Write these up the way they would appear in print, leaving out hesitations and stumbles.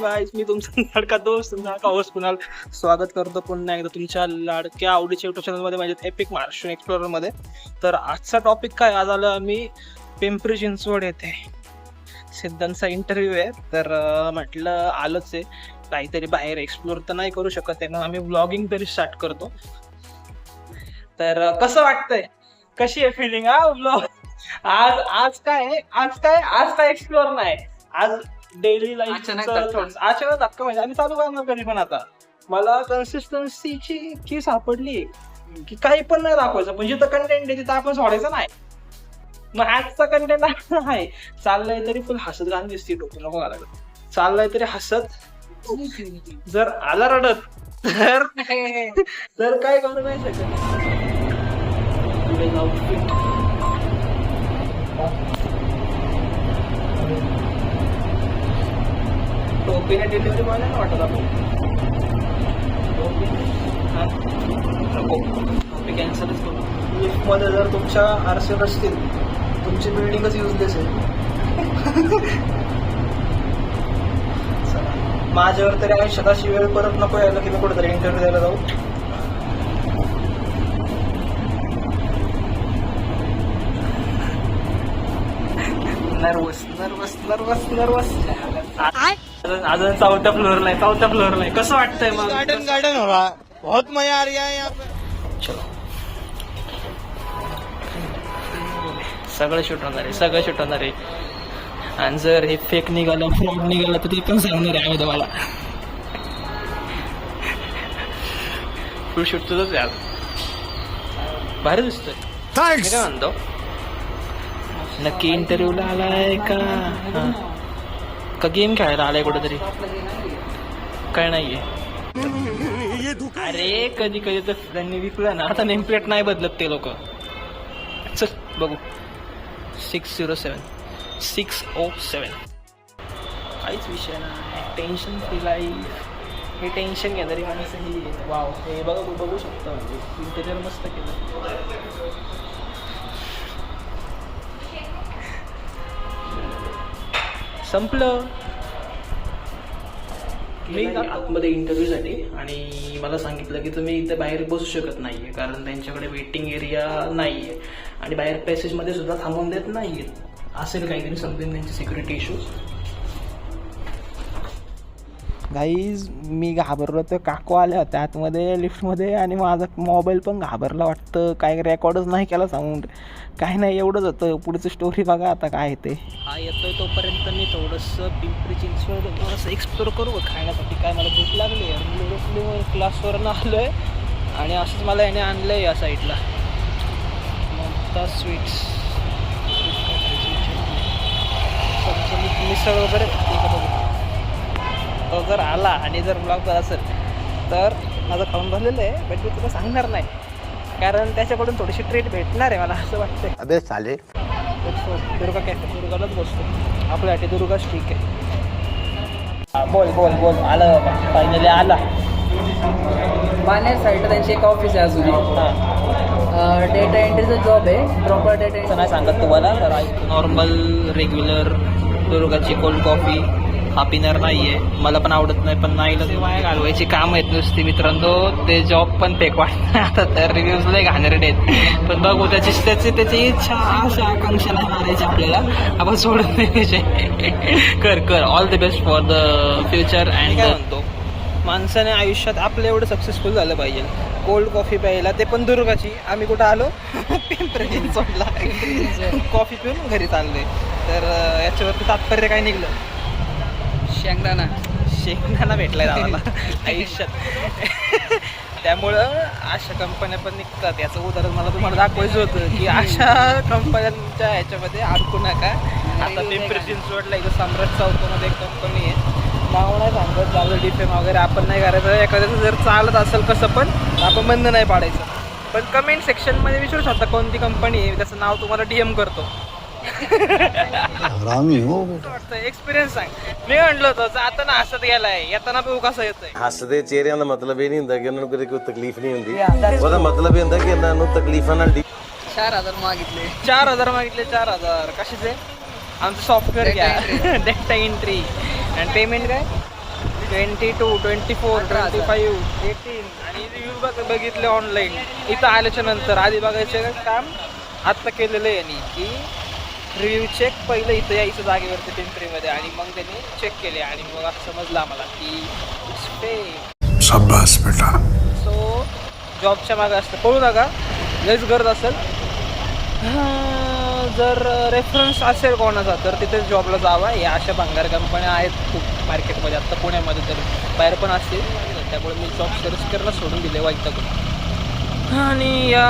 गाईस, मी तुमचा लाडका दोस्त होस्ट कुणाल स्वागत करतो पुन्हा एकदा तुमच्या लाडक्या आवडीच्या युट्यूब चॅनलमध्ये म्हणजे एपिक महाराष्ट्र एक्सप्लोरर मध्ये. तर आजचा टॉपिक काय, आज आलो आम्ही पिंपरी चिंचवड येथे. सिद्धांचा इंटरव्ह्यू आहे, तर म्हटलं आलोच आहे, काहीतरी बाहेर एक्सप्लोर तर नाही करू शकत आहे ना, आम्ही व्लॉगिंग तरी स्टार्ट करतो. तर कसं वाटतंय, कशी आहे फिलिंग हा व्लॉग? आज काय एक्सप्लोर नाही, आज डेली लाईफ अचानक धक्का म्हणजे आम्ही चालू करणार कधी पण. आता मला कन्सिस्टन्सीची की सापडली की काही पण नाही दाखवायचं, पण जिथं कंटेंट आहे तिथं आपण सोडायचं नाही. मग आजचा कंटेंट आहे, चाललंय तरी फुल हसत गाणं दिसते, टोपी नको घालायला, चाललंय तरी हसत. जर आला रडत तर काय करू नाही शकत. पुढे जाऊ टोपीने डिलिव्हरी बॉय नाही वाटत आपण. टोपी कॅन्सलच करू. लिफ्टमध्ये जर तुमच्या आरसे असतील, तुमची बिल्डिंगच युजलेस आहे. माझ्यावर तरी आयुष्यात अशी वेळ परत नको यायला की मी कुठेतरी इंटरव्ह्यू द्यायला जाऊ. नर्वस अजून चौथ्या फ्लोअर नाही. कसं वाटतंय मग? गार्डन हो रहा, बहुत मजा आ रहा है यहाँ पे. चलो, सगळं शूट होणार आहे. आणि जर हे फेक निघालं, फ्रॉड निघालं तर ते पण सांगणार आहे आम्ही तुम्हाला. फुल शूट तुझंच यार, भारी दिसतोय. काय म्हणतो, नक्की इंटरव्ह्यूला आलाय का गेम खेळायला आलाय कुठेतरी? काय नाहीये. अरे कधी तर त्यांनी विकलं ना, आता नेम प्लेट नाही बदलत ते लोक. चल बघू, 607 काहीच विषय नाही. Tension free life. हे टेन्शन घेणारी माणसं ही वाव. हे बघू शकता, म्हणजे इंटेरियर मस्त केलं. संपलं. मी आतमध्ये इंटरव्ह्यूसाठी, आणि मला सांगितलं की तुम्ही इथे बाहेर बसू शकत नाहीये, कारण त्यांच्याकडे वेटिंग एरिया नाहीये आणि बाहेर पॅसेजमध्ये सुद्धा थांबवून देत नाहीयेत. असेल काहीतरी समथिंग त्यांचे सिक्युरिटी इश्यूज. गाईज, मी घाबरलो तर काकू आल्या होत्या आतमध्ये लिफ्टमध्ये, आणि माझा मोबाईल पण घाबरला वाटतं. काय रेकॉर्डच नाही केला सांगून. काय नाही, एवढंच होतं. पुढची स्टोरी बघा आता काय ते. हा येतोय तोपर्यंत मी थोडंसं पिंपरी चिंचवड थोडंसं एक्सप्लोर करू खाण्यासाठी. काय मला भूक लागली आहे, क्लासवरनं आलो आहे आणि असंच मला याने आणलं आहे या साईडला ममता स्वीट्स. मिसळ वगैरे तो जर आला आणि जर ब्लॉग असेल तर माझं खाऊन झालेलं आहे, पण मी तुला सांगणार नाही, कारण त्याच्याकडून थोडीशी ट्रीट भेटणार आहे मला असं वाटतंय. अबे चालेल. दुर्गा कॅफे, दुर्गालाच बसतो आपल्यासाठी. दुर्गाच ठीक आहे. बोल आलं फायनली आला. बाणेर साईडला त्यांची एक ऑफिस आहे अजून. डेटा एंट्रीचा जॉब आहे, प्रॉपर डेटा एंट्री. नाही सांगत तुम्हाला, तर नॉर्मल रेग्युलर दुर्गाची कोल्ड कॉफी हा पिनर नाहीये. मला पण आवडत नाही, पण नाही ते वाया घालवायची काम आहेत नुसती मित्रांनो. ते जॉब पण फेक वाटत आता, तर रिव्ह्यूज लय घाणेरडे आहेत. पण बघू, त्याची इच्छा अशा आकांक्षा नाही मारायची आपल्याला, आपण सोडत नाही. कर all the best for the future. And काय म्हणतो, माणसाने आयुष्यात आपलं एवढं सक्सेसफुल झालं पाहिजे. कोल्ड कॉफी प्यायला, ते पण दुर्गाची. आम्ही कुठं आलो, पिंपरी चिंचवडला. कॉफी पिऊन घरी चाललोय. तर याच्यावरती तात्पर्य काय निघलं, शेंगदाणा भेटलाय आम्हाला आयुष्यात. त्यामुळं अशा कंपन्या पण निघतात. याचं उदाहरण मला तुम्हाला दाखवायचं होतं की अशा कंपन्यांच्या ह्याच्यामध्ये अडकू नका. आता पिंपरी चिंचवडला इथं सम्राट चौकामध्ये एक कंपनी आहे, नाव नाही सांगत, झालं डिफेम वगैरे आपण नाही करायचं. एखाद्याचं जर चालत असेल कसं पण आपण बंद नाही पाडायचं. पण कमेंट सेक्शनमध्ये विचारू शकता कोणती कंपनी आहे, त्याचं नाव तुम्हाला DM करतो. एक्सपिरियंस सांग. मी म्हणलो होतो जाताना हसत गेलाय, येताना बघू कसं येतोय. ਹੱਸਦੇ ਚਿਹਰਿਆਂ ਦਾ ਮਤਲਬ ਇਹ ਨਹੀਂ ਹੁੰਦਾ ਕਿ ਉਹਨਾਂ ਨੂੰ ਕਦੇ ਕੋਈ ਤਕਲੀਫ ਨਹੀਂ ਹੁੰਦੀ. ਉਹਦਾ ਮਤਲਬ ਇਹ ਹੁੰਦਾ ਕਿ ਇਹਨਾਂ ਨੂੰ ਤਕਲੀਫਾਂ ਨਾਲ 4,000 मागितले. 4,000 कशाचे? आमचं सॉफ्टवेअर घ्या, डेटा एंट्री. आणि पेमेंट काय? 22, 24, 25, 18 आणि रिव्ह्यू बघितले ऑनलाईन. इथं आल्याच्या नंतर आधी बघायचे काम आत्ता केलेलं आहे यांनी की रिव्ह्यू चेक पहिलं इथं यायचं जागेवरती पिंपरीमध्ये आणि मग त्यांनी चेक केले आणि मग असं समजलं आम्हाला की इट्स फेक. शाबास बेटा. सो जॉबच्या मागं असतं पळू नका. लयच गरज असेल जर रेफरन्स असेल कोणाचा तर तिथे जॉबला जावा. या अशा भंगार कंपन्या आहेत खूप मार्केटमध्ये आत्ता पुण्यामध्ये तर बाहेर पण असतील. त्यामुळे मी जॉब सर्च करणं सोडून दिले वैतागून आणि या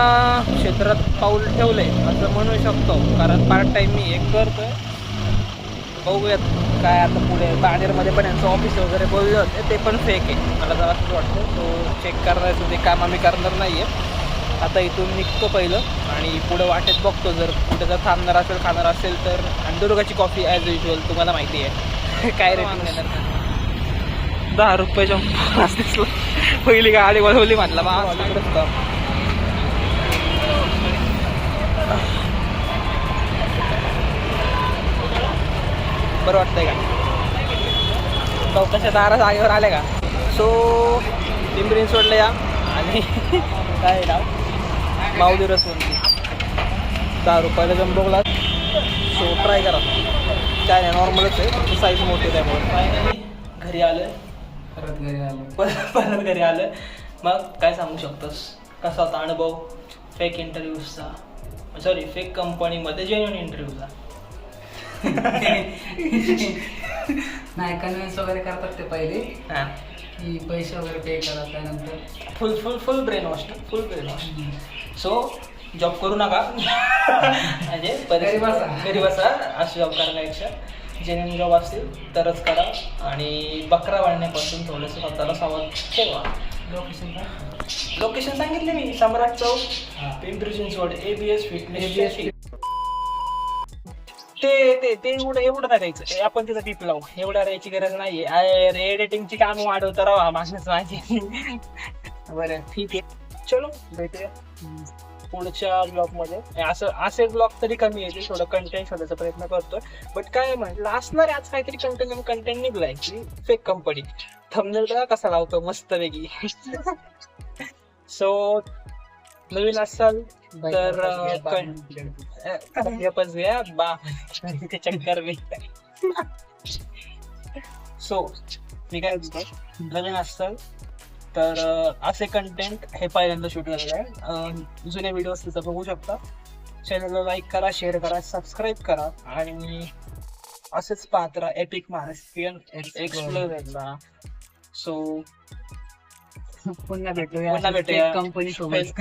क्षेत्रात पाऊल ठेवलंय असं म्हणू शकतो. कारण पार्ट टाईम मी एक करतोय. बघूयात काय आता पुढे. बाणेरमध्ये पण यांचं ऑफिस वगैरे बोलले होते ते पण फेक आहे मला जरा असं वाटतं. तो चेक करायचं ते काम आम्ही करणार नाही आहे. आता इथून निघतो पहिलं आणि पुढं वाटेत बघतो. जर कुठे जर थांबणार असेल खाणार असेल तर अंडुरुगाची कॉफी ॲज युजल तुम्हाला माहिती आहे. काय रेटिंग देणार 10 रुपयाच्या असते. पहिली गाडी वळवली म्हटलं बा बरं वाटतंय का. चौकाच्या दारा जागेवर आले का. सो पिंपरी सोडलं या आणि काय नाव माऊली रसवंती 10 रुपयाला जम्बो ग्लास. सो ट्राय करा. काय नाही नॉर्मलच आहे साईज मोठी आहे त्यामुळे. घरी आलं परत घरी आलं. मग काय सांगू शकतोस कसा होता अनुभव फेक इंटरव्ह्यूजचा. सॉरी फेक कंपनीमध्ये जेन्युइन इंटरव्ह्यूचा. नाही कन्व्हिन्स वगैरे करतात ते पहिले हां की पैसे वगैरे पे करा त्यानंतर फुल ब्रेन वॉश. सो जॉब करू नका म्हणजे घरी बसा असं जॉब करण्यापेक्षा जेन्युइन जॉब असतील तरच करा आणि बकरा वाढण्यापासून थोडंसं स्वतःला सावध ठेवा. लोकेशन सांगितले मी सम्राट चौक पिंपरी चिंचवड ABS फिटनेस. ते एवढं टाकायचं. आपण तिथं टीप लावू. एवढं राहायची गरज नाहीये. एडिटिंगची कामं वाढवता राहा मागण्याच माझी. बरं ठीक आहे चलो भेटूया पुढच्या ब्लॉगमध्ये. असे ब्लॉग तरी कमी येते. थोडं कंटेंट शोधायचा प्रयत्न करतोय. बट काय म्हटलं असणार आज काहीतरी कंटेंट निघलाय की फेक कंपनी. थंबनेल बघा कसा लावतो मस्त वेगळी. सो नवीन असाल तर बा चक्कर मी. सो मी काय म्हणतो नवीन असाल तर असे कंटेंट हे पहिल्यांदा शूट झालेलं आहे. जुने व्हिडिओज तिथं बघू शकता. चॅनलला लाईक करा, शेअर करा, सबस्क्राईब करा आणि असेच पाहत राहा एपिक महाराष्ट्रीयन एक्सप्लोररला. सो पुन्हा भेटूया कंपनी सोबत.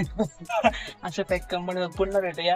अशा पॅक कंपनी पुन्हा भेटूया.